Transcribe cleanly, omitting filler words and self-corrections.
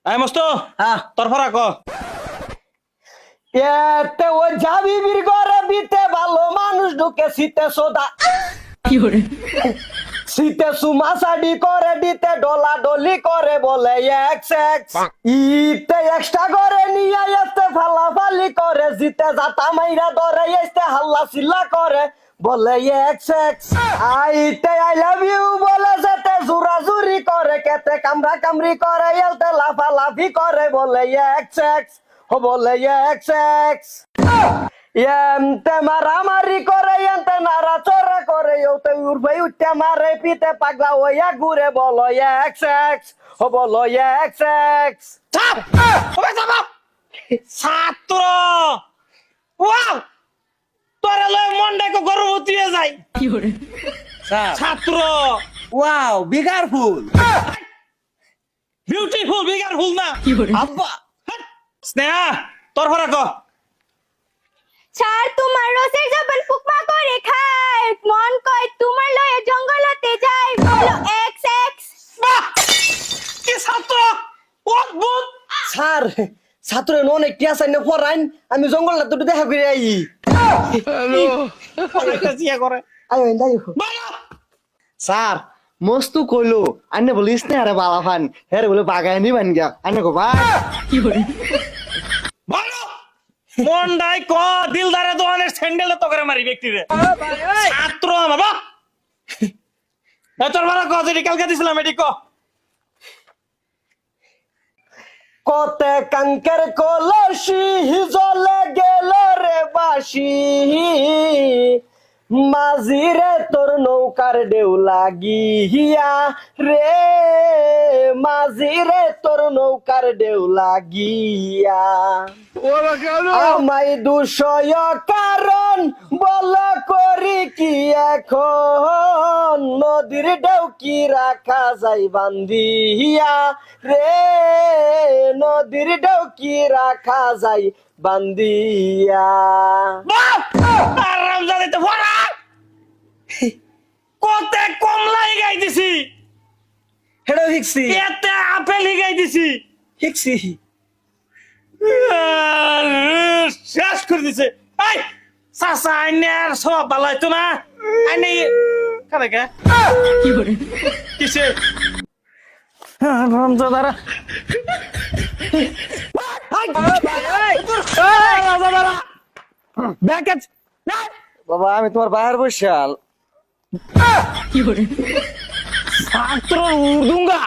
I মস্ত হ্যাঁ তোর ফরা ক এতে ও যাবি বীর ঘরে বিতে ভালো মানুষ ঢুকে শীতে সোদা শীতে সুমাসাডি করে দিতে ডলা ডলি করে বলে এক্স এক্স ইতে এক্সট্রা করে নিয়ে এতে ফালাফালি করে জিতে যাতা মাইরা ধরে এসতে হাল্লা চিল্লা করে বলে এক্স এক্স আইতে আই লাভ ইউ বলে যেতে জুরাজুরি করে কেতে কামরা কামরি করে এলতে লাফালাফি করে বলে এক্স এক্স ও বলে এক্স এক্স এমতে মারামারি করে এমতে নারা চড়া করে ওতে উড়বে উঠতে মারে পিতে পাগলা ওয়া ঘুরে বলো এক্স এক্স ও বলো এক্স এক্স চাপ ওবে চাপ ছাত্র ওয়াও তোরে লয় মনটা কো গর্ভবতী হয়ে যায় স্যার ছাত্র ওয়াও বিগার ফুল বিউটিফুল বিগার ফুল না আব্বা স্নেহা তোর ফরা ক স্যার তোমার রসের জবান ফুকমা করে খায় মন কয় তোমার লয়ে জঙ্গলতে যায় বলো এক্স এক্স বাহ কি ছাত্র অদ্ভুত স্যার ছাত্র অনেক টিয়া চাই না পড়াইন আমি জঙ্গলটা তো দেখা করে আই অনেকটা চিয়া করে আই যাই বলো স্যার মস্তু কইলো আন্নে বলিস না আরে বালা ফান হেরে বলে বাগানি বান গিয়া আন্নে কো ভাই বলো মন্ডাই ক দিলদারে দোকানের স্যান্ডেল তো করে মারি ব্যক্তিরে ছাত্র আমার বাহ তোর ফরা ক যেটি কালকে দিছিলাম এটি ক কতে কাঙ্কের কলসি জলে গেল রে বাসি মাঝিরে তোর নৌকার ঢেউ লাগিয়া রে মাঝিরে তোর নৌকার ঢেউ লাগিয়া আমায় দুষয় কারণ বল করি কি এখন নদীর ঢেউ কি রাখা যায় বান্ধিয়া রে নদীর ঢেউ কি রাখা যায় বান্ধিয়া আরাম জানি তো ফরা কতে কমলাই গাই দিছি হেডো হিক্সি এতে আপেল গাই দিছি হিক্সি শেষ করে দিছে এই চাচা আইনের সব বালাইতো না আইনে কারে কে কিসে রামজাদারা ব্যাকেট বাবা আমি তোমার বাইরে বসাল ছাত্র উর্দুঙ্গা